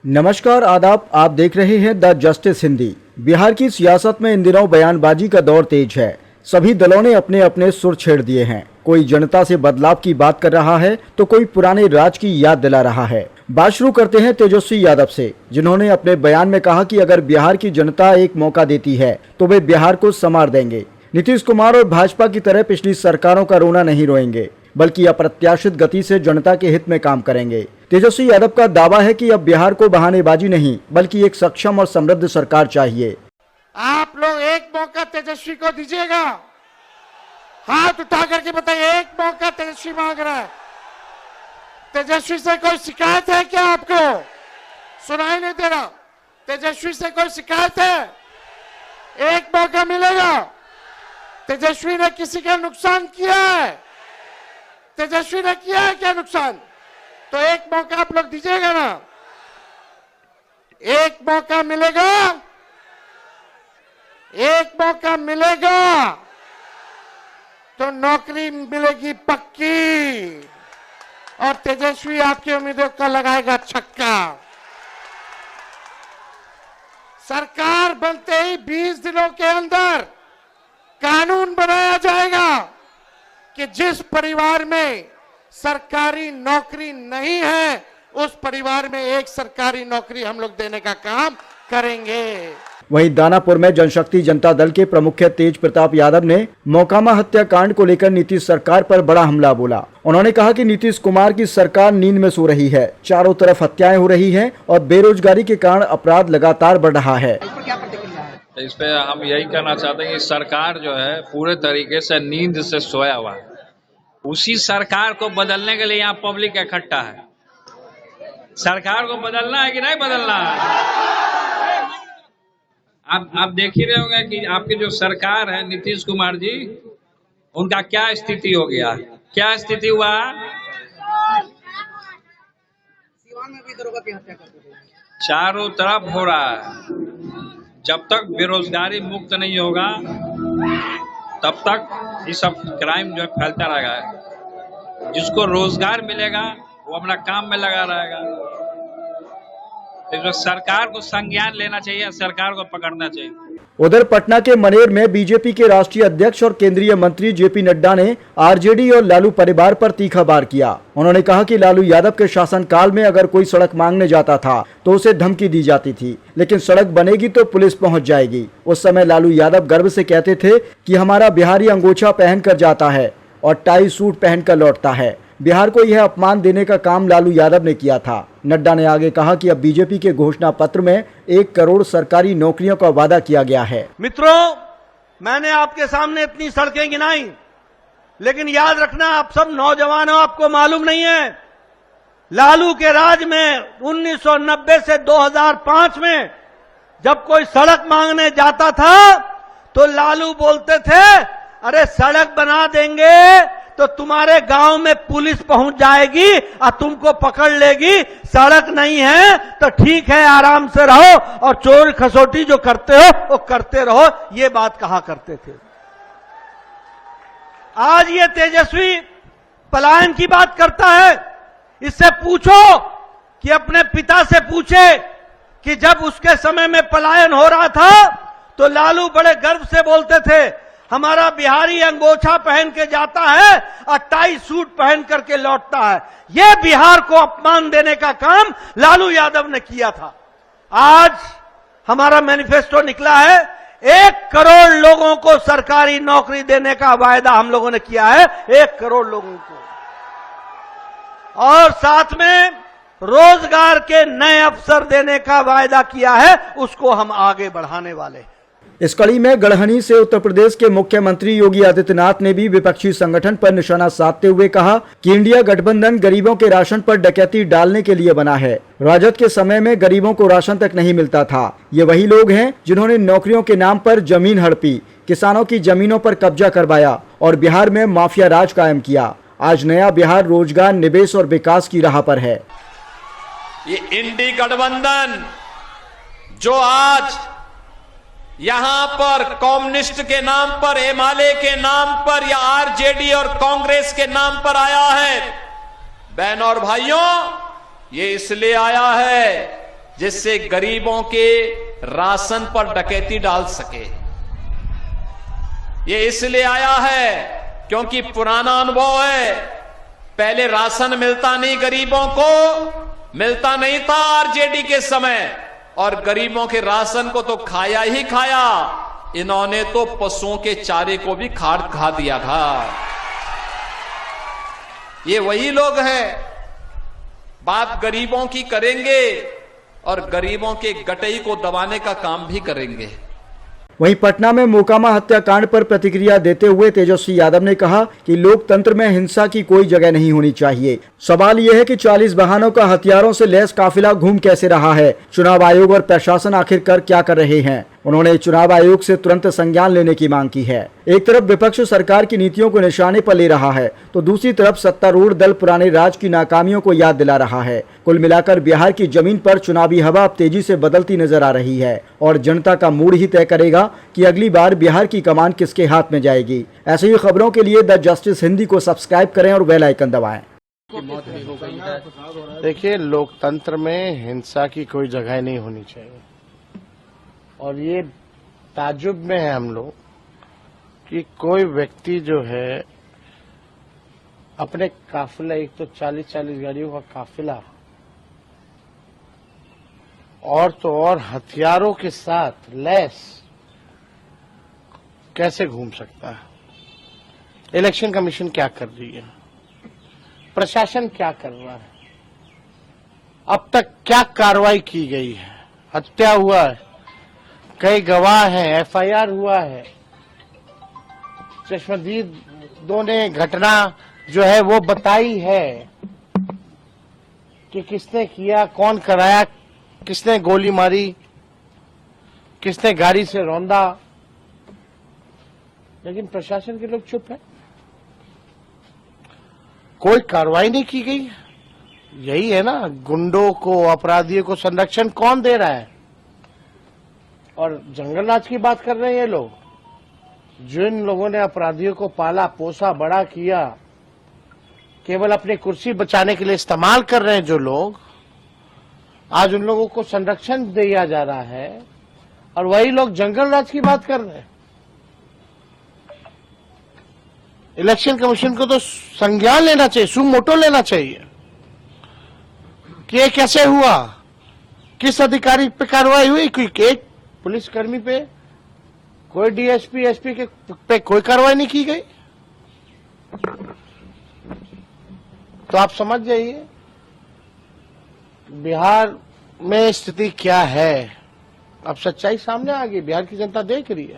नमस्कार, आदाब। आप देख रहे हैं द जस्टिस हिंदी। बिहार की सियासत में इन दिनों बयानबाजी का दौर तेज है। सभी दलों ने अपने अपने सुर छेड़ दिए हैं। कोई जनता से बदलाव की बात कर रहा है तो कोई पुराने राज की याद दिला रहा है। बात शुरू करते हैं तेजस्वी यादव से, जिन्होंने अपने बयान में कहा कि अगर बिहार की जनता एक मौका देती है तो वे बिहार को संवार देंगे। नीतीश कुमार और भाजपा की तरह पिछली सरकारों का रोना नहीं रोएंगे, बल्कि अप्रत्याशित गति से जनता के हित में काम करेंगे। तेजस्वी यादव का दावा है कि अब बिहार को बहानेबाजी नहीं, बल्कि एक सक्षम और समृद्ध सरकार चाहिए। आप लोग एक मौका तेजस्वी को दीजिएगा। हाथ उठा करके बताइए, एक मौका तेजस्वी मांग रहा है। तेजस्वी से कोई शिकायत है क्या? आपको सुनाई नहीं दे रहा? तेजस्वी से कोई शिकायत है? एक मौका मिलेगा। तेजस्वी ने किसी का नुकसान किया है? तेजस्वी ने किया है क्या नुकसान? तो एक मौका आप लोग दीजिएगा ना। एक मौका मिलेगा, एक मौका मिलेगा तो नौकरी मिलेगी पक्की, और तेजस्वी आपकी उम्मीदों का लगाएगा छक्का। सरकार बनते ही 20 दिनों के अंदर कानून बनाया जाएगा कि जिस परिवार में सरकारी नौकरी नहीं है उस परिवार में एक सरकारी नौकरी हम लोग देने का काम करेंगे। वहीं दानापुर में जनशक्ति जनता दल के प्रमुख तेज प्रताप यादव ने मोकामा हत्याकांड को लेकर नीतीश सरकार पर बड़ा हमला बोला। उन्होंने कहा कि नीतीश कुमार की सरकार नींद में सो रही है। चारों तरफ हत्याएं हो रही हैं और बेरोजगारी के कारण अपराध लगातार बढ़ रहा है। इस पे हम यही कहना चाहते हैं कि सरकार जो है पूरे तरीके से नींद से सोया हुआ है। उसी सरकार को बदलने के लिए यहाँ पब्लिक इकट्ठा है। सरकार को बदलना है कि नहीं बदलना है? आप देख ही रहे होंगे कि आपकी जो सरकार है नीतीश कुमार जी, उनका क्या स्थिति हो गया, क्या स्थिति हुआ। चारों तरफ हो रहा है। जब तक बेरोजगारी मुक्त नहीं होगा तब तक ये सब क्राइम जो फैलता रहेगा। जिसको रोजगार मिलेगा वो अपना काम में लगा रहेगा। तो सरकार को संज्ञान लेना चाहिए, सरकार को पकड़ना चाहिए। उधर पटना के मनेर में बीजेपी के राष्ट्रीय अध्यक्ष और केंद्रीय मंत्री जेपी नड्डा ने आरजेडी और लालू परिवार पर तीखा वार किया। उन्होंने कहा कि लालू यादव के शासनकाल में अगर कोई सड़क मांगने जाता था तो उसे धमकी दी जाती थी, लेकिन सड़क बनेगी तो पुलिस पहुंच जाएगी। उस समय लालू यादव गर्व से कहते थे कि हमारा बिहारी अंगोछा पहनकर जाता है और टाई सूट पहनकर लौटता है। बिहार को यह अपमान देने का काम लालू यादव ने किया था। नड्डा ने आगे कहा कि अब बीजेपी के घोषणा पत्र में 1 करोड़ सरकारी नौकरियों का वादा किया गया है। मित्रों, मैंने आपके सामने इतनी सड़कें गिनाई, लेकिन याद रखना आप सब नौजवान हो, आपको मालूम नहीं है लालू के राज में 1990 से 2005 में जब कोई सड़क मांगने जाता था तो लालू बोलते थे, अरे सड़क बना देंगे तो तुम्हारे गांव में पुलिस पहुंच जाएगी और तुमको पकड़ लेगी। सड़क नहीं है तो ठीक है, आराम से रहो और चोर खसोटी जो करते हो वो करते रहो, ये बात कहा करते थे। आज ये तेजस्वी पलायन की बात करता है। इससे पूछो कि अपने पिता से पूछे कि जब उसके समय में पलायन हो रहा था तो लालू बड़े गर्व से बोलते थे, हमारा बिहारी अंगोछा पहन के जाता है और टाई सूट पहन करके लौटता है। यह बिहार को अपमान देने का काम लालू यादव ने किया था। आज हमारा मैनिफेस्टो निकला है, 1 करोड़ लोगों को सरकारी नौकरी देने का वायदा हम लोगों ने किया है, 1 करोड़ लोगों को, और साथ में रोजगार के नए अवसर देने का वायदा किया है, उसको हम आगे बढ़ाने वाले हैं। इस कड़ी में गढ़हनी से उत्तर प्रदेश के मुख्यमंत्री योगी आदित्यनाथ ने भी विपक्षी संगठन पर निशाना साधते हुए कहा कि इंडिया गठबंधन गरीबों के राशन पर डकैती डालने के लिए बना है। राजद के समय में गरीबों को राशन तक नहीं मिलता था। ये वही लोग हैं जिन्होंने नौकरियों के नाम पर जमीन हड़पी, किसानों की जमीनों पर कब्जा करवाया और बिहार में माफिया राज कायम किया। आज नया बिहार रोजगार, निवेश और विकास की राह पर है। ये इंडी गठबंधन जो आज यहां पर कम्युनिस्ट के नाम पर, एमआलए के नाम पर या आरजेडी और कांग्रेस के नाम पर आया है, बहनों और भाइयों, ये इसलिए आया है जिससे गरीबों के राशन पर डकैती डाल सके। ये इसलिए आया है क्योंकि पुराना अनुभव है, पहले राशन मिलता नहीं, गरीबों को मिलता नहीं था आरजेडी के समय, और गरीबों के राशन को तो खाया ही खाया, इन्होंने तो पशुओं के चारे को भी खा दिया था। ये वही लोग हैं, बात गरीबों की करेंगे और गरीबों के गटई को दबाने का काम भी करेंगे। वहीं पटना में मोकामा हत्याकांड पर प्रतिक्रिया देते हुए तेजस्वी यादव ने कहा कि लोकतंत्र में हिंसा की कोई जगह नहीं होनी चाहिए। सवाल यह है कि 40 वाहनों का हथियारों से लैस काफिला घूम कैसे रहा है। चुनाव आयोग और प्रशासन आखिरकार क्या कर रहे हैं। उन्होंने चुनाव आयोग से तुरंत संज्ञान लेने की मांग की है। एक तरफ विपक्ष सरकार की नीतियों को निशाने पर ले रहा है, तो दूसरी तरफ सत्तारूढ़ दल पुराने राज की नाकामियों को याद दिला रहा है। कुल मिलाकर बिहार की जमीन पर चुनावी हवा अब तेजी से बदलती नजर आ रही है और जनता का मूड ही तय करेगा कि अगली बार बिहार की कमान किसके हाथ में जाएगी। ऐसी ही खबरों के लिए द जस्टिस हिंदी को सब्सक्राइब करें और बेल आइकन दबाएं। देखिए, लोकतंत्र में हिंसा की कोई जगह नहीं होनी चाहिए और ये ताज्जुब में है हम लोग कि कोई व्यक्ति जो है अपने काफिला, एक तो 40-40 गाड़ियों का काफिला और तो और हथियारों के साथ लैस कैसे घूम सकता है। इलेक्शन कमीशन क्या कर रही है, प्रशासन क्या कर रहा है, अब तक क्या कार्रवाई की गई है। हत्या हुआ है, कई गवाह हैं, एफआईआर हुआ है, चश्मदीदों ने घटना जो है वो बताई है कि किसने किया, कौन कराया, किसने गोली मारी, किसने गाड़ी से रौंदा, लेकिन प्रशासन के लोग चुप है, कोई कार्रवाई नहीं की गई। यही है ना, गुंडों को, अपराधियों को संरक्षण कौन दे रहा है। और जंगल राज की बात कर रहे हैं ये लोग, जिन लोगों ने अपराधियों को पाला पोसा बड़ा किया, केवल अपनी कुर्सी बचाने के लिए इस्तेमाल कर रहे हैं जो लोग, आज उन लोगों को संरक्षण दिया जा रहा है और वही लोग जंगल राज की बात कर रहे हैं। इलेक्शन कमीशन को तो संज्ञान लेना चाहिए, सुमोटो लेना चाहिए कि ये कैसे हुआ, किस अधिकारी पे कार्रवाई हुई, कोई एक पुलिसकर्मी पे, कोई डीएसपी एसपी के पे कोई कार्रवाई नहीं की गई। तो आप समझ जाइए बिहार में स्थिति क्या है। अब सच्चाई सामने आ गई, बिहार की जनता देख रही है।